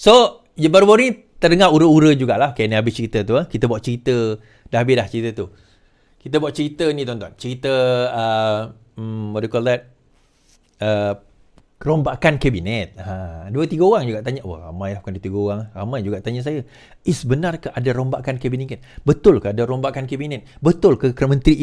So, baru-baru ni terdengar ura-ura jugalah. Okay, ni habis cerita tu. Kita buat cerita. Dah habis dah cerita tu. Kita buat cerita ni tuan-tuan. Cerita, what do you call that? Rombakan kabinet. 2-3 orang juga tanya. Wah, ramai lah, bukan 2-3 orang. Ramai juga tanya saya. Benar ke ada rombakan kabinet? Betul ke ada rombakan kabinet? Betul ke menteri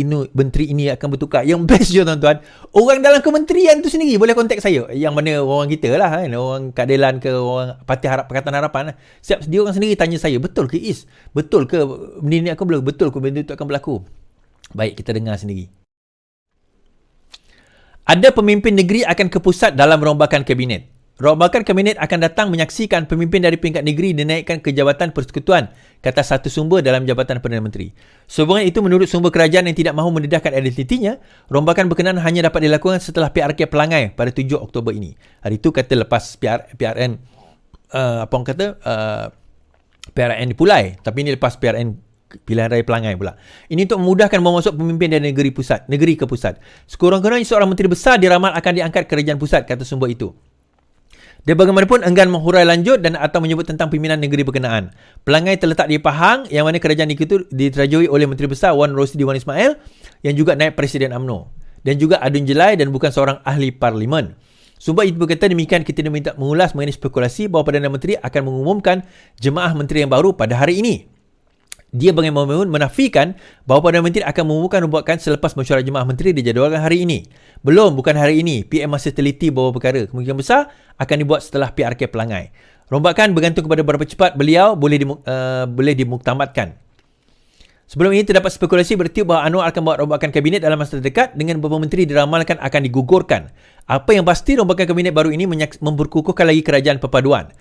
ini akan bertukar? Yang best je tuan-tuan, orang dalam kementerian tu sendiri boleh kontak saya. Yang mana orang kita lah kan? Orang keadilan ke orang Pakatan Harapan lah. Siap dia orang sendiri tanya saya. Betul ke Is? Betul ke benda ni akan berlaku? Betul ke benda itu akan berlaku? Baik, kita dengar sendiri. Ada pemimpin negeri akan ke pusat dalam rombakan kabinet. Rombakan kabinet akan datang menyaksikan pemimpin dari peringkat negeri dinaikkan ke Jabatan Persekutuan, kata satu sumber dalam Jabatan Perdana Menteri. Sehubungan itu, menurut sumber kerajaan yang tidak mahu mendedahkan identitinya, rombakan berkenaan hanya dapat dilakukan setelah PRK Pelangai pada 7 Oktober ini. Hari itu kata lepas PRN PRN dipulai, tapi ini lepas PRN Pilihan Raya Pelangai pula. Ini untuk memudahkan memasuk pemimpin dari negeri ke pusat. Sekurang-kurangnya seorang menteri besar diramal akan diangkat kerajaan pusat, kata sumber itu. Dia bagaimanapun enggan menghurai lanjut dan atau menyebut tentang pimpinan negeri berkenaan. Pelangai terletak di Pahang, yang mana kerajaan itu diterajui oleh Menteri Besar Wan Rosidi Wan Ismail, yang juga naib Presiden UMNO. Dan juga Adun Jelai dan bukan seorang ahli parlimen. Sumber itu berkata demikian kita diminta mengulas mengenai spekulasi bahawa Perdana Menteri akan mengumumkan jemaah menteri yang baru pada hari ini. Dia bagaimanapun menafikan bahawa Perdana Menteri akan mengumumkan rombakan selepas mesyuarat jemaah menteri dijadualkan hari ini. Bukan hari ini. PM masih teliti bahawa perkara kemungkinan besar akan dibuat setelah PRK Pelangai. Rombakan bergantung kepada berapa cepat beliau boleh dimuktamadkan. Sebelum ini terdapat spekulasi bertiup bahawa Anwar akan buat rombakan kabinet dalam masa terdekat dengan beberapa menteri diramalkan akan digugurkan. Apa yang pasti, rombakan kabinet baru ini memperkukuhkan lagi kerajaan perpaduan.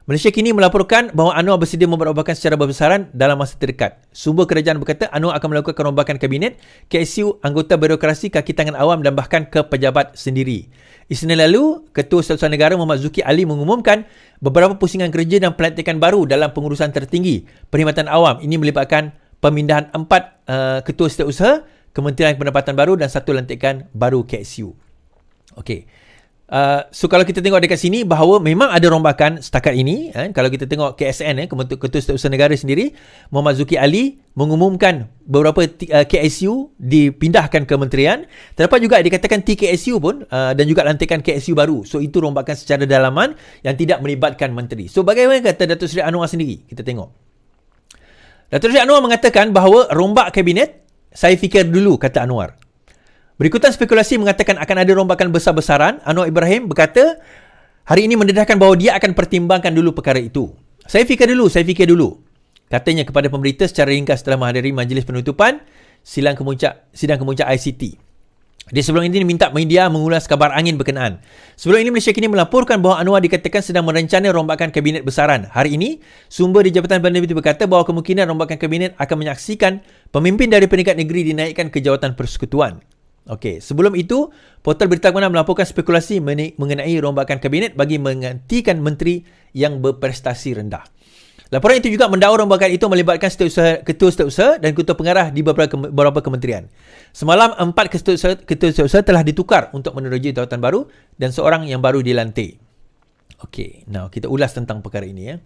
Malaysia kini melaporkan bahawa Anwar bersedia membuat rombakan secara besar-besaran dalam masa terdekat. Sumber kerajaan berkata Anwar akan melakukan rombakan kabinet, KSU, anggota birokrasi, kaki tangan awam dan bahkan ke pejabat sendiri. Isnin lalu, Ketua Statusan Negara Muhammad Zuki Ali mengumumkan beberapa pusingan kerja dan pelantikan baru dalam pengurusan tertinggi perkhidmatan awam. Ini melibatkan pemindahan 4 ketua setiausaha, Kementerian Pendapatan Baru dan 1 lantikan baru KSU. Okey. So kalau kita tengok dekat sini bahawa memang ada rombakan setakat ini, kalau kita tengok KSN, Ketua Setiausaha Negara sendiri, Muhammad Zuki Ali mengumumkan beberapa KSU dipindahkan ke kementerian. Terdapat juga dikatakan TKSU pun dan juga lantikan KSU baru. So itu rombakan secara dalaman yang tidak melibatkan menteri. So bagaimana kata Datuk Seri Anwar sendiri? Kita tengok. Datuk Seri Anwar mengatakan bahawa rombak kabinet, saya fikir dulu, kata Anwar. Berikutan spekulasi mengatakan akan ada rombakan besar-besaran. Anwar Ibrahim berkata hari ini mendedahkan bahawa dia akan pertimbangkan dulu perkara itu. Saya fikir dulu. Katanya kepada pemberita secara ringkas setelah menghadiri majlis penutupan sidang kemuncak ICT. Dia sebelum ini minta media mengulas kabar angin berkenaan. Sebelum ini Malaysia kini melaporkan bahawa Anwar dikatakan sedang merencana rombakan kabinet besaran. Hari ini, sumber di Jabatan Perdana Menteri berkata bahawa kemungkinan rombakan kabinet akan menyaksikan pemimpin dari peringkat negeri dinaikkan ke Jawatan Persekutuan. Okey, sebelum itu, portal Berita Kemenang melaporkan spekulasi mengenai rombakan kabinet bagi menggantikan menteri yang berprestasi rendah. Laporan itu juga mendakwa rombakan itu melibatkan ketua setiausaha dan ketua pengarah di beberapa kementerian. Semalam, 4 ketua setiausaha telah ditukar untuk menerusi jawatan baru dan seorang yang baru dilantik. Okey, now kita ulas tentang perkara ini ya.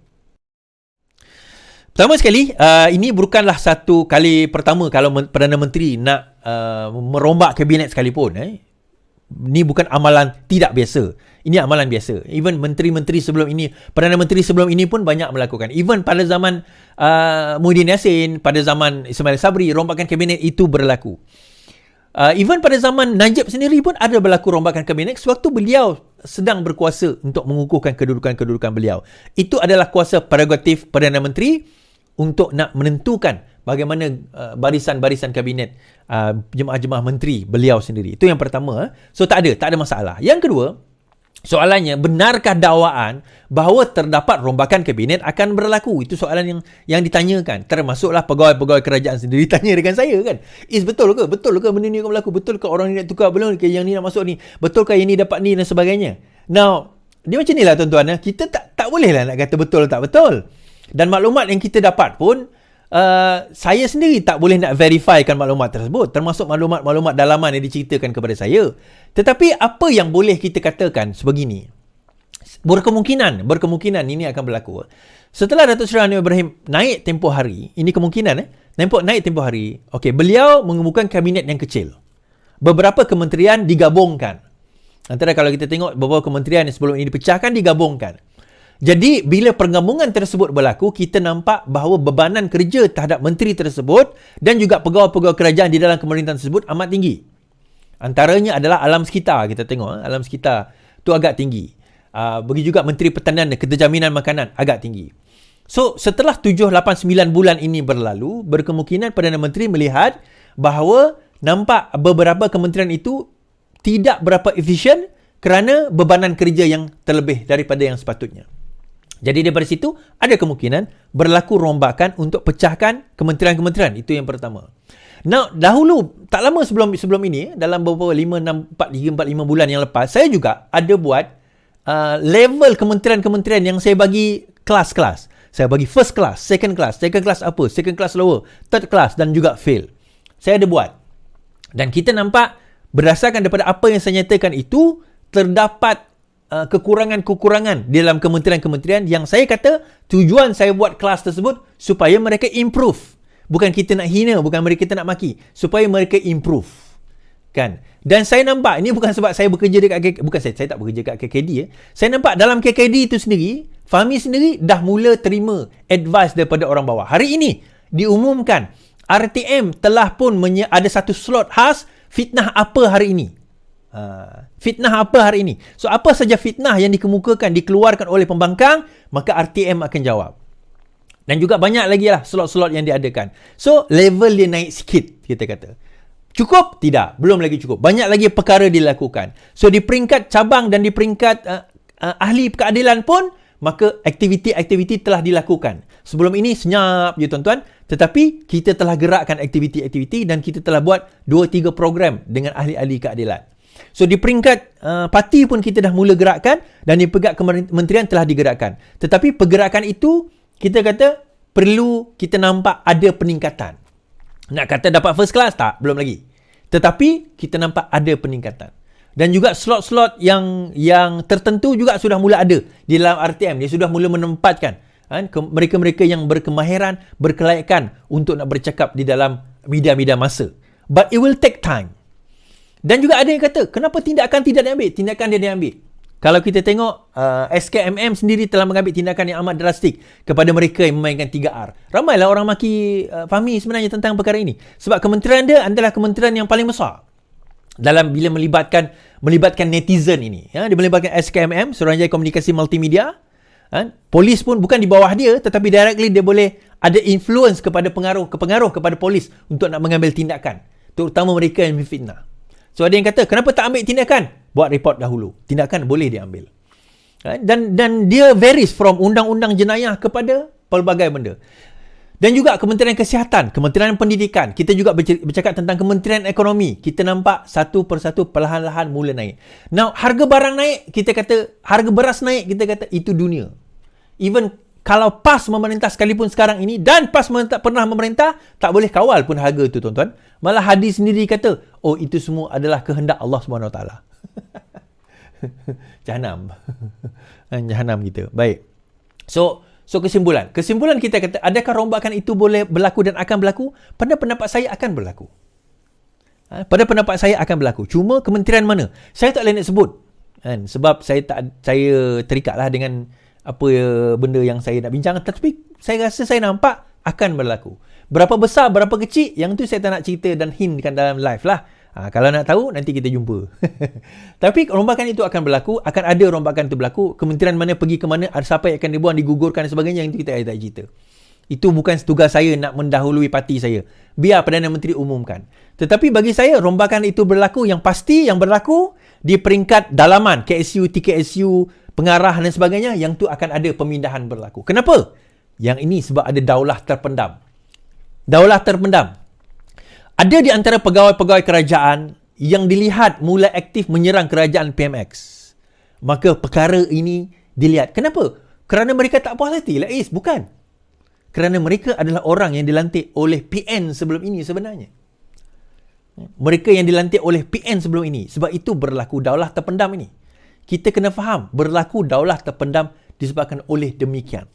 Pertama sekali, ini bukanlah satu kali pertama kalau Perdana Menteri nak merombak kabinet sekalipun. Ini bukan amalan tidak biasa. Ini amalan biasa. Even menteri-menteri sebelum ini, Perdana Menteri sebelum ini pun banyak melakukan. Even pada zaman Muhyiddin Yassin, pada zaman Ismail Sabri, rombakan kabinet itu berlaku. Even pada zaman Najib sendiri pun ada berlaku rombakan kabinet sewaktu beliau sedang berkuasa untuk mengukuhkan kedudukan-kedudukan beliau. Itu adalah kuasa prerogatif Perdana Menteri untuk nak menentukan bagaimana barisan-barisan kabinet jemaah-jemaah menteri beliau sendiri. Itu yang pertama. So tak ada masalah. Yang kedua, soalannya, benarkah dakwaan bahawa terdapat rombakan kabinet akan berlaku? Itu soalan yang ditanyakan. Termasuklah pegawai-pegawai kerajaan sendiri tanya dengan saya kan. Betul ke? Betul ke benda ni akan berlaku? Betul ke orang ni nak tukar belum ke yang ni nak masuk ni? Betul ke yang ni dapat ni dan sebagainya? Now, dia macam ni lah tuan-tuan. Kita tak boleh lah nak kata betul tak betul. Dan maklumat yang kita dapat pun, saya sendiri tak boleh nak verifykan maklumat tersebut, termasuk maklumat-maklumat dalaman yang diceritakan kepada saya. Tetapi apa yang boleh kita katakan sebegini, Berkemungkinan ini akan berlaku. Setelah Datuk Seri Anwar Ibrahim naik tempoh hari, ini kemungkinan naik tempoh hari, okey, beliau mengemukakan kabinet yang kecil. Beberapa kementerian digabungkan. Antara kalau kita tengok beberapa kementerian yang sebelum ini dipecahkan, digabungkan. Jadi bila pergabungan tersebut berlaku, kita nampak bahawa bebanan kerja terhadap menteri tersebut dan juga pegawai-pegawai kerajaan di dalam pemerintahan tersebut amat tinggi. Antaranya adalah alam sekitar. Kita tengok alam sekitar tu agak tinggi. Begitu juga Menteri Pertanian dan Keterjaminan Makanan agak tinggi. So, setelah 7, 8, 9 bulan ini berlalu, berkemungkinan Perdana Menteri melihat bahawa nampak beberapa kementerian itu tidak berapa efisien kerana bebanan kerja yang terlebih daripada yang sepatutnya. Jadi daripada situ, ada kemungkinan berlaku rombakan untuk pecahkan kementerian-kementerian. Itu yang pertama. Now, dahulu, tak lama sebelum ini, dalam beberapa 4-5 bulan yang lepas, saya juga ada buat level kementerian-kementerian yang saya bagi kelas-kelas. Saya bagi first class, second class apa, second class lower, third class dan juga fail. Saya ada buat. Dan kita nampak berdasarkan daripada apa yang saya nyatakan itu, terdapat kekurangan-kekurangan di dalam kementerian-kementerian yang saya kata tujuan saya buat kelas tersebut supaya mereka improve. Bukan kita nak hina, bukan mereka kita nak maki, supaya mereka improve. Kan? Dan saya nampak, ini bukan sebab saya bekerja dekat bukan saya tak bekerja dekat KKD. Saya nampak dalam KKD itu sendiri, Fahmi sendiri dah mula terima advice daripada orang bawah. Hari ini diumumkan RTM telah pun ada satu slot khas fitnah apa hari ini. Fitnah apa hari ini. So apa saja fitnah yang dikemukakan, dikeluarkan oleh pembangkang, maka RTM akan jawab. Dan juga banyak lagi lah slot-slot yang diadakan. So level dia naik sikit, kita kata. Cukup? Tidak. Belum lagi cukup. Banyak lagi perkara dilakukan. So di peringkat cabang dan di peringkat ahli keadilan pun, maka aktiviti-aktiviti telah dilakukan. Sebelum ini senyap je tuan-tuan, tetapi kita telah gerakkan aktiviti-aktiviti dan kita telah buat 2-3 program dengan ahli-ahli keadilan. So di peringkat parti pun kita dah mula gerakkan dan di peringkat kementerian telah digerakkan. Tetapi pergerakan itu kita kata perlu kita nampak ada peningkatan. Nak kata dapat first class? Tak, belum lagi. Tetapi kita nampak ada peningkatan. Dan juga slot-slot yang tertentu juga sudah mula ada di dalam RTM. Dia sudah mula menempatkan mereka-mereka yang berkemahiran, berkelayakan untuk nak bercakap di dalam media-media masa. But it will take time. Dan juga ada yang kata, kenapa tindakan tidak diambil? Tindakan dia diambil. Kalau kita tengok, SKMM sendiri telah mengambil tindakan yang amat drastik kepada mereka yang memainkan 3R. Ramailah orang maki Fahmi sebenarnya tentang perkara ini. Sebab kementerian dia adalah kementerian yang paling besar dalam bila melibatkan netizen ini. Dia melibatkan SKMM, Suruhanjaya Komunikasi Multimedia. Polis pun bukan di bawah dia, tetapi directly dia boleh ada influence kepada pengaruh kepada polis untuk nak mengambil tindakan. Terutama mereka yang memfitnah. So ada yang kata, kenapa tak ambil tindakan? Buat report dahulu. Tindakan boleh diambil. Dan dia varies from undang-undang jenayah kepada pelbagai benda. Dan juga Kementerian Kesihatan, Kementerian Pendidikan. Kita juga bercakap tentang Kementerian Ekonomi. Kita nampak satu persatu perlahan-lahan mula naik. Now, harga barang naik, kita kata, harga beras naik, kita kata, itu dunia. Even kalau PAS memerintah sekalipun sekarang ini, dan PAS pernah memerintah, tak boleh kawal pun harga itu, tuan-tuan. Malah hadis sendiri kata, oh, itu semua adalah kehendak Allah SWT. Jahanam. Jahanam kita. Baik. So kesimpulan kita kata, adakah rombakan itu boleh berlaku dan akan berlaku? Pada pendapat saya akan berlaku. Pada pendapat saya akan berlaku. Cuma kementerian mana? Saya tak boleh nak sebut. Sebab saya terikatlah dengan apa benda yang saya nak bincang. Tapi saya rasa saya nampak akan berlaku. Berapa besar, berapa kecil, yang tu saya tak nak cerita dan hintkan dalam live lah. Kalau nak tahu, nanti kita jumpa. Tapi rombakan itu akan berlaku, akan ada rombakan itu berlaku. Kementerian mana pergi ke mana, siapa yang akan dibuang, digugurkan dan sebagainya, yang itu kita tak cerita. Itu bukan tugas saya nak mendahului parti saya. Biar Perdana Menteri umumkan. Tetapi bagi saya, rombakan itu berlaku, yang pasti yang berlaku di peringkat dalaman, KSU, TKSU, pengarah dan sebagainya, yang tu akan ada pemindahan berlaku. Kenapa? Yang ini sebab ada daulah terpendam. Daulah terpendam. Ada di antara pegawai-pegawai kerajaan yang dilihat mula aktif menyerang kerajaan PMX. Maka perkara ini dilihat. Kenapa? Kerana mereka tak puas hati. Bukan. Kerana mereka adalah orang yang dilantik oleh PN sebelum ini sebenarnya. Mereka yang dilantik oleh PN sebelum ini. Sebab itu berlaku daulah terpendam ini. kita kena faham berlaku daulah terpendam disebabkan oleh demikian.